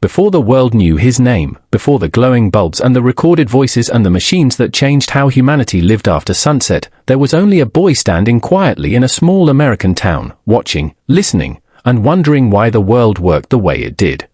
Before the world knew his name, before the glowing bulbs and the recorded voices and the machines that changed how humanity lived after sunset, there was only a boy standing quietly in a small American town, watching, listening, and wondering why the world worked the way it did.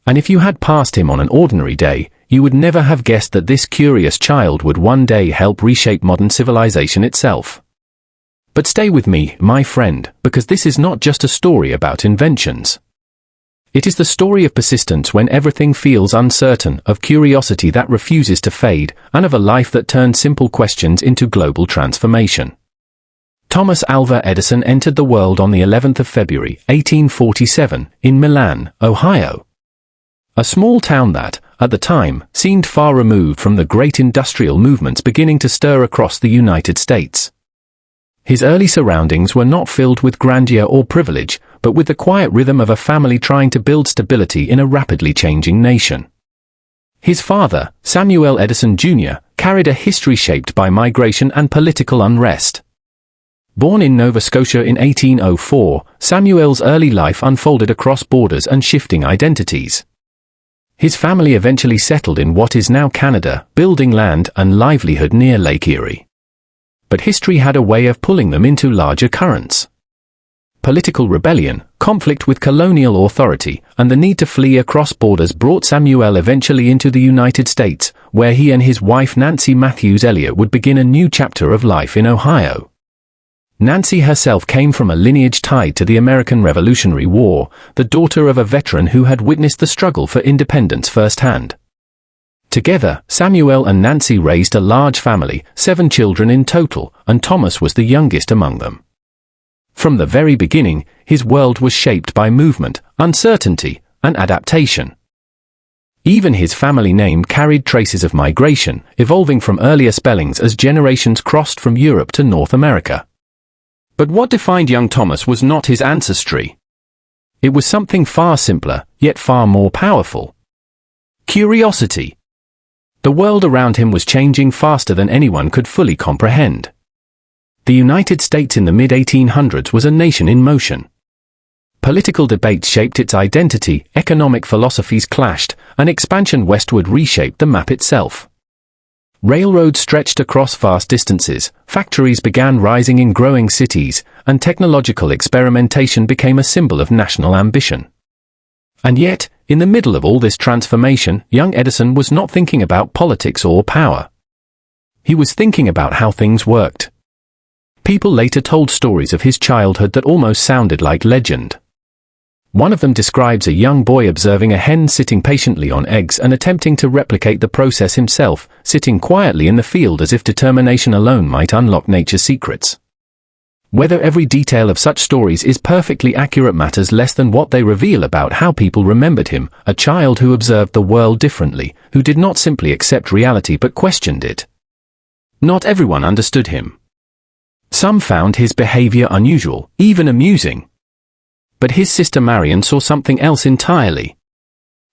And if you had passed him on an ordinary day, you would never have guessed that this curious child would one day help reshape modern civilization itself. But stay with me, my friend, because this is not just a story about inventions. It is the story of persistence when everything feels uncertain, of curiosity that refuses to fade, and of a life that turned simple questions into global transformation. Thomas Alva Edison entered the world on the 11th of February, 1847, in Milan, Ohio. A small town that, at the time, seemed far removed from the great industrial movements beginning to stir across the United States. His early surroundings were not filled with grandeur or privilege, but with the quiet rhythm of a family trying to build stability in a rapidly changing nation. His father, Samuel Edison Jr., carried a history shaped by migration and political unrest. Born in Nova Scotia in 1804, Samuel's early life unfolded across borders and shifting identities. His family eventually settled in what is now Canada, building land and livelihood near Lake Erie. But history had a way of pulling them into larger currents. Political rebellion, conflict with colonial authority, and the need to flee across borders brought Samuel eventually into the United States, where he and his wife Nancy Matthews Elliott would begin a new chapter of life in Ohio. Nancy herself came from a lineage tied to the American Revolutionary War, the daughter of a veteran who had witnessed the struggle for independence firsthand. Together, Samuel and Nancy raised a large family, 7 children in total, and Thomas was the youngest among them. From the very beginning, his world was shaped by movement, uncertainty, and adaptation. Even his family name carried traces of migration, evolving from earlier spellings as generations crossed from Europe to North America. But what defined young Thomas was not his ancestry. It was something far simpler, yet far more powerful. Curiosity. The world around him was changing faster than anyone could fully comprehend. The United States in the mid-1800s was a nation in motion. Political debates shaped its identity, economic philosophies clashed, and expansion westward reshaped the map itself. Railroads stretched across vast distances, factories began rising in growing cities, and technological experimentation became a symbol of national ambition. And yet, in the middle of all this transformation, young Edison was not thinking about politics or power. He was thinking about how things worked. People later told stories of his childhood that almost sounded like legend. One of them describes a young boy observing a hen sitting patiently on eggs and attempting to replicate the process himself, sitting quietly in the field as if determination alone might unlock nature's secrets. Whether every detail of such stories is perfectly accurate matters less than what they reveal about how people remembered him, a child who observed the world differently, who did not simply accept reality but questioned it. Not everyone understood him. Some found his behavior unusual, even amusing. But his sister Marion saw something else entirely.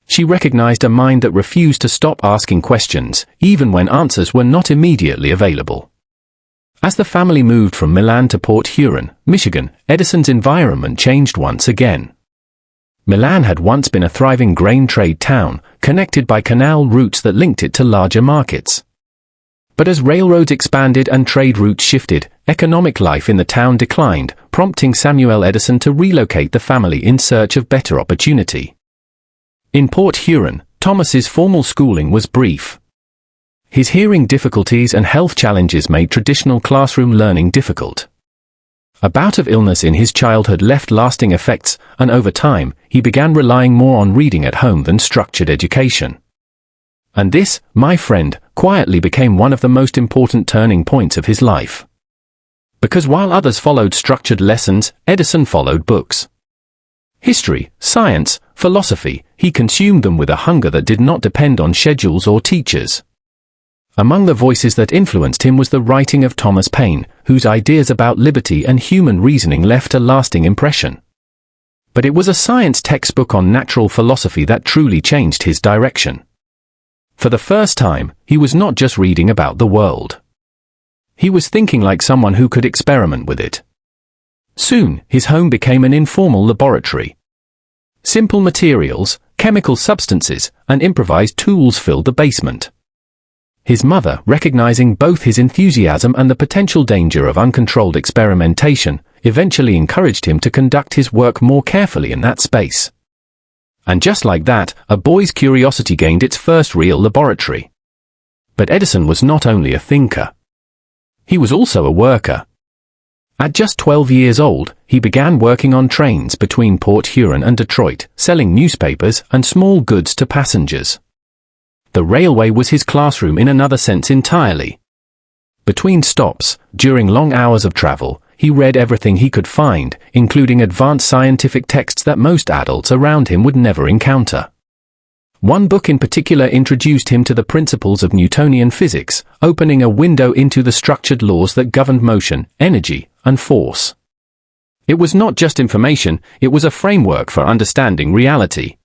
She recognized a mind that refused to stop asking questions, even when answers were not immediately available. As the family moved from Milan to Port Huron, Michigan, Edison's environment changed once again. Milan had once been a thriving grain trade town, connected by canal routes that linked it to larger markets. But as railroads expanded and trade routes shifted, economic life in the town declined, prompting Samuel Edison to relocate the family in search of better opportunity. In Port Huron, Thomas's formal schooling was brief. His hearing difficulties and health challenges made traditional classroom learning difficult. A bout of illness in his childhood left lasting effects, and over time, he began relying more on reading at home than structured education. And this, my friend, quietly became one of the most important turning points of his life. Because while others followed structured lessons, Edison followed books. History, science, philosophy, he consumed them with a hunger that did not depend on schedules or teachers. Among the voices that influenced him was the writing of Thomas Paine, whose ideas about liberty and human reasoning left a lasting impression. But it was a science textbook on natural philosophy that truly changed his direction. For the first time, he was not just reading about the world. He was thinking like someone who could experiment with it. Soon, his home became an informal laboratory. Simple materials, chemical substances, and improvised tools filled the basement. His mother, recognizing both his enthusiasm and the potential danger of uncontrolled experimentation, eventually encouraged him to conduct his work more carefully in that space. And just like that, a boy's curiosity gained its first real laboratory. But Edison was not only a thinker. He was also a worker. At just 12 years old, he began working on trains between Port Huron and Detroit, selling newspapers and small goods to passengers. The railway was his classroom in another sense entirely. Between stops, during long hours of travel, he read everything he could find, including advanced scientific texts that most adults around him would never encounter. One book in particular introduced him to the principles of Newtonian physics, opening a window into the structured laws that governed motion, energy, and force. It was not just information, it was a framework for understanding reality.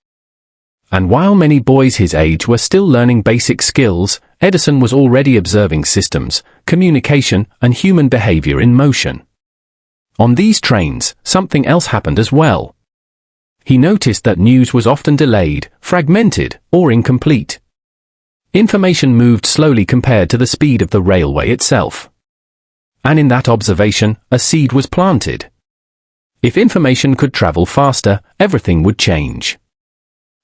And while many boys his age were still learning basic skills, Edison was already observing systems, communication, and human behavior in motion. On these trains, something else happened as well. He noticed that news was often delayed, fragmented, or incomplete. Information moved slowly compared to the speed of the railway itself. And in that observation, a seed was planted. If information could travel faster, everything would change.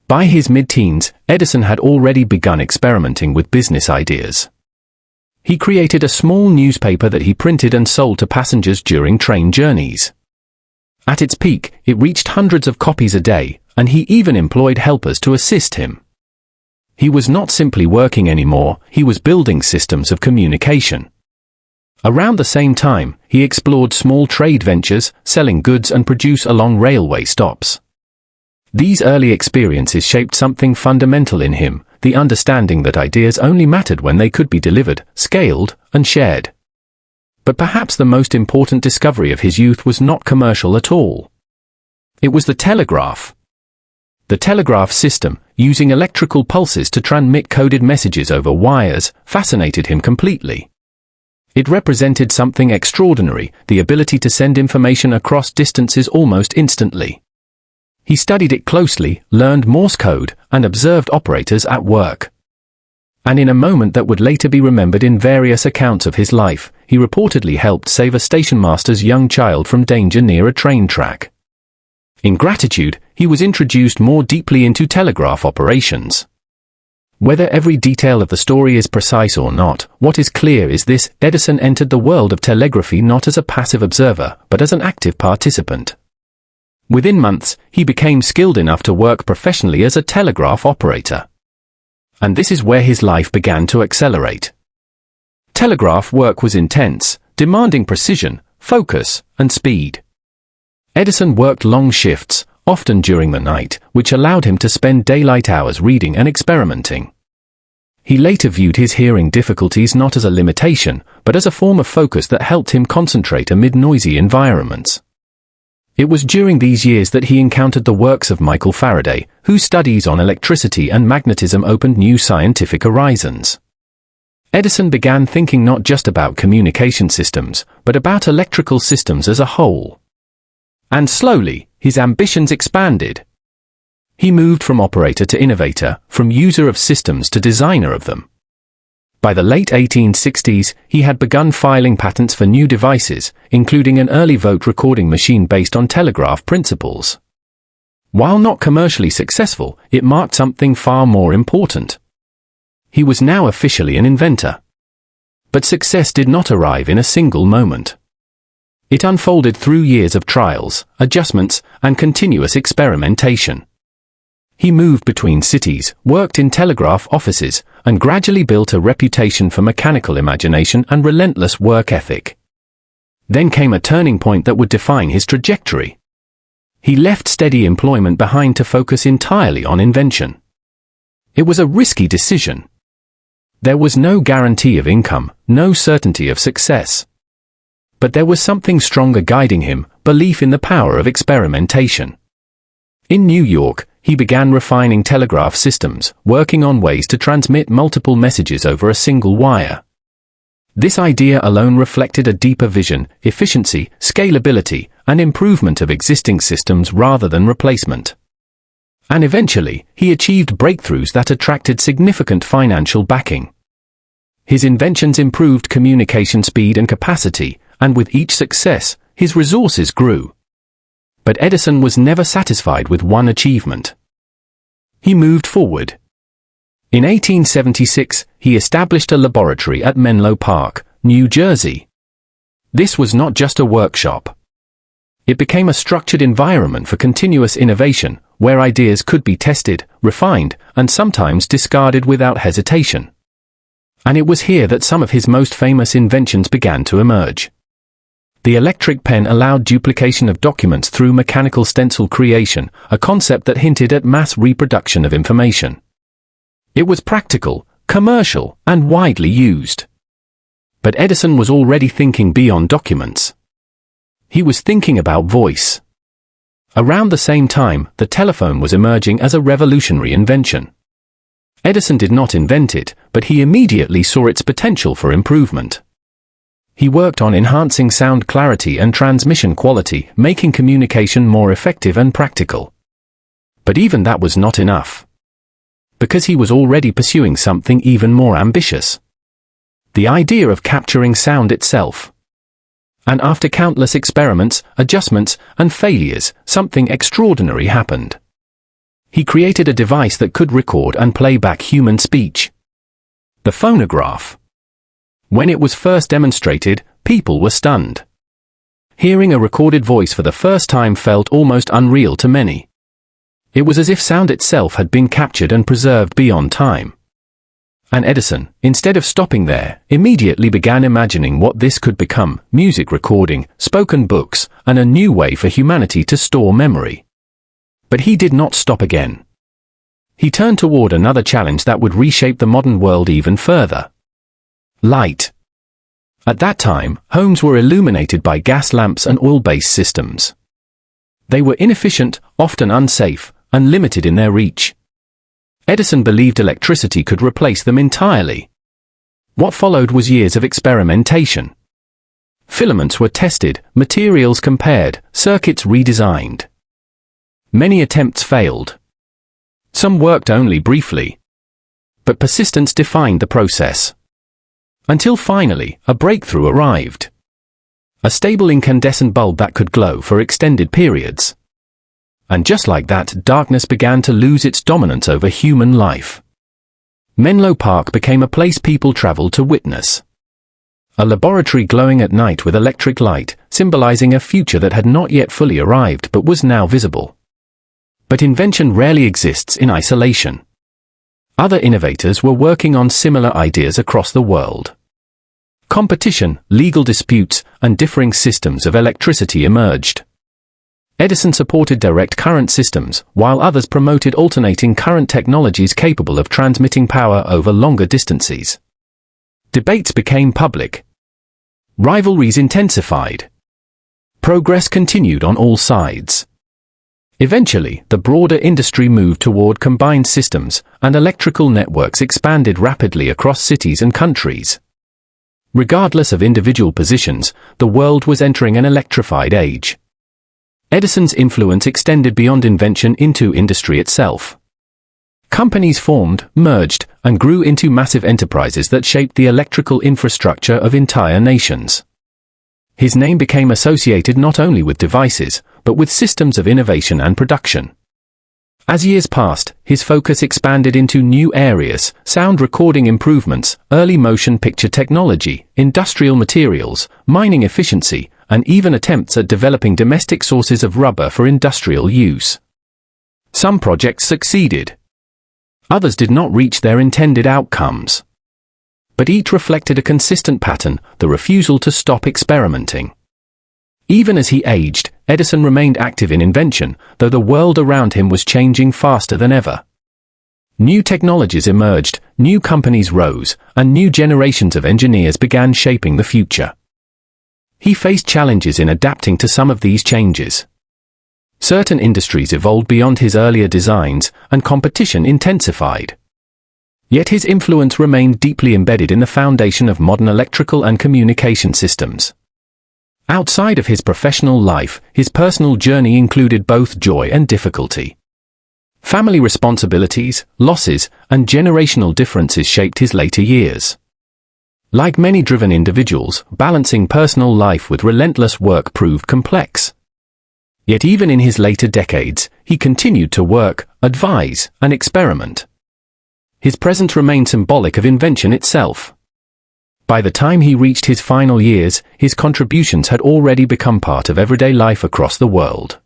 By his mid-teens, Edison had already begun experimenting with business ideas. He created a small newspaper that he printed and sold to passengers during train journeys. At its peak, it reached hundreds of copies a day, and he even employed helpers to assist him. He was not simply working anymore, he was building systems of communication. Around the same time, he explored small trade ventures, selling goods and produce along railway stops. These early experiences shaped something fundamental in him, the understanding that ideas only mattered when they could be delivered, scaled, and shared. But perhaps the most important discovery of his youth was not commercial at all. It was the telegraph. The telegraph system, using electrical pulses to transmit coded messages over wires, fascinated him completely. It represented something extraordinary, the ability to send information across distances almost instantly. He studied it closely, learned Morse code, and observed operators at work. And in a moment that would later be remembered in various accounts of his life, he reportedly helped save a stationmaster's young child from danger near a train track. In gratitude, he was introduced more deeply into telegraph operations. Whether every detail of the story is precise or not, what is clear is this: Edison entered the world of telegraphy not as a passive observer, but as an active participant. Within months, he became skilled enough to work professionally as a telegraph operator. And this is where his life began to accelerate. Telegraph work was intense, demanding precision, focus, and speed. Edison worked long shifts, often during the night, which allowed him to spend daylight hours reading and experimenting. He later viewed his hearing difficulties not as a limitation, but as a form of focus that helped him concentrate amid noisy environments. It was during these years that he encountered the works of Michael Faraday, whose studies on electricity and magnetism opened new scientific horizons. Edison began thinking not just about communication systems, but about electrical systems as a whole. And slowly, his ambitions expanded. He moved from operator to innovator, from user of systems to designer of them. By the late 1860s, he had begun filing patents for new devices, including an early vote recording machine based on telegraph principles. While not commercially successful, it marked something far more important. He was now officially an inventor. But success did not arrive in a single moment. It unfolded through years of trials, adjustments, and continuous experimentation. He moved between cities, worked in telegraph offices, and gradually built a reputation for mechanical imagination and relentless work ethic. Then came a turning point that would define his trajectory. He left steady employment behind to focus entirely on invention. It was a risky decision. There was no guarantee of income, no certainty of success. But there was something stronger guiding him: belief in the power of experimentation. In New York, he began refining telegraph systems, working on ways to transmit multiple messages over a single wire. This idea alone reflected a deeper vision: efficiency, scalability, and improvement of existing systems rather than replacement. And eventually, he achieved breakthroughs that attracted significant financial backing. His inventions improved communication speed and capacity, and with each success, his resources grew. But Edison was never satisfied with one achievement. He moved forward. In 1876, he established a laboratory at Menlo Park, New Jersey. This was not just a workshop. It became a structured environment for continuous innovation, where ideas could be tested, refined, and sometimes discarded without hesitation. And it was here that some of his most famous inventions began to emerge. The electric pen allowed duplication of documents through mechanical stencil creation, a concept that hinted at mass reproduction of information. It was practical, commercial, and widely used. But Edison was already thinking beyond documents. He was thinking about voice. Around the same time, the telephone was emerging as a revolutionary invention. Edison did not invent it, but he immediately saw its potential for improvement. He worked on enhancing sound clarity and transmission quality, making communication more effective and practical. But even that was not enough. Because he was already pursuing something even more ambitious. The idea of capturing sound itself. And after countless experiments, adjustments, and failures, something extraordinary happened. He created a device that could record and play back human speech. The phonograph. When it was first demonstrated, people were stunned. Hearing a recorded voice for the first time felt almost unreal to many. It was as if sound itself had been captured and preserved beyond time. And Edison, instead of stopping there, immediately began imagining what this could become: music recording, spoken books, and a new way for humanity to store memory. But he did not stop again. He turned toward another challenge that would reshape the modern world even further. Light. At that time, homes were illuminated by gas lamps and oil-based systems. They were inefficient, often unsafe, and limited in their reach. Edison believed electricity could replace them entirely. What followed was years of experimentation. Filaments were tested, materials compared, circuits redesigned. Many attempts failed. Some worked only briefly. But persistence defined the process. Until finally, a breakthrough arrived. A stable incandescent bulb that could glow for extended periods. And just like that, darkness began to lose its dominance over human life. Menlo Park became a place people traveled to witness. A laboratory glowing at night with electric light, symbolizing a future that had not yet fully arrived but was now visible. But invention rarely exists in isolation. Other innovators were working on similar ideas across the world. Competition, legal disputes, and differing systems of electricity emerged. Edison supported direct current systems, while others promoted alternating current technologies capable of transmitting power over longer distances. Debates became public. Rivalries intensified. Progress continued on all sides. Eventually, the broader industry moved toward combined systems, and electrical networks expanded rapidly across cities and countries. Regardless of individual positions, the world was entering an electrified age. Edison's influence extended beyond invention into industry itself. Companies formed, merged, and grew into massive enterprises that shaped the electrical infrastructure of entire nations. His name became associated not only with devices, but with systems of innovation and production. As years passed, his focus expanded into new areas: sound recording improvements, early motion picture technology, industrial materials, mining efficiency, and even attempts at developing domestic sources of rubber for industrial use. Some projects succeeded. Others did not reach their intended outcomes. But each reflected a consistent pattern: the refusal to stop experimenting. Even as he aged, Edison remained active in invention, though the world around him was changing faster than ever. New technologies emerged, new companies rose, and new generations of engineers began shaping the future. He faced challenges in adapting to some of these changes. Certain industries evolved beyond his earlier designs, and competition intensified. Yet his influence remained deeply embedded in the foundation of modern electrical and communication systems. Outside of his professional life, his personal journey included both joy and difficulty. Family responsibilities, losses, and generational differences shaped his later years. Like many driven individuals, balancing personal life with relentless work proved complex. Yet even in his later decades, he continued to work, advise, and experiment. His presence remained symbolic of invention itself. By the time he reached his final years, his contributions had already become part of everyday life across the world.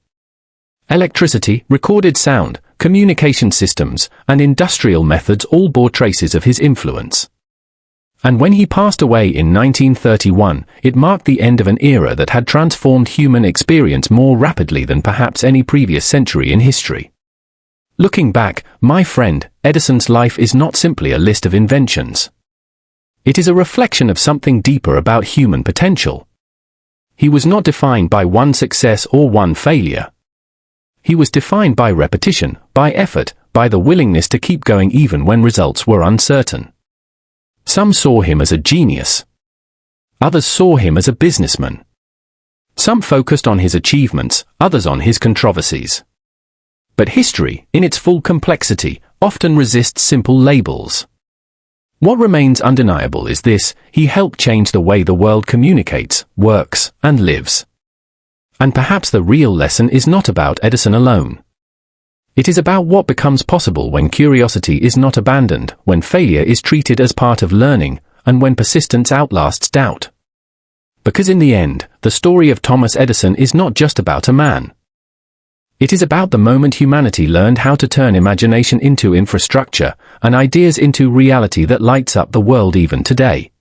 Electricity, recorded sound, communication systems, and industrial methods all bore traces of his influence. And when he passed away in 1931, it marked the end of an era that had transformed human experience more rapidly than perhaps any previous century in history. Looking back, my friend, Edison's life is not simply a list of inventions. It is a reflection of something deeper about human potential. He was not defined by one success or one failure. He was defined by repetition, by effort, by the willingness to keep going even when results were uncertain. Some saw him as a genius. Others saw him as a businessman. Some focused on his achievements, others on his controversies. But history, in its full complexity, often resists simple labels. What remains undeniable is this: he helped change the way the world communicates, works, and lives. And perhaps the real lesson is not about Edison alone. It is about what becomes possible when curiosity is not abandoned, when failure is treated as part of learning, and when persistence outlasts doubt. Because in the end, the story of Thomas Edison is not just about a man. It is about the moment humanity learned how to turn imagination into infrastructure, and ideas into reality that lights up the world even today.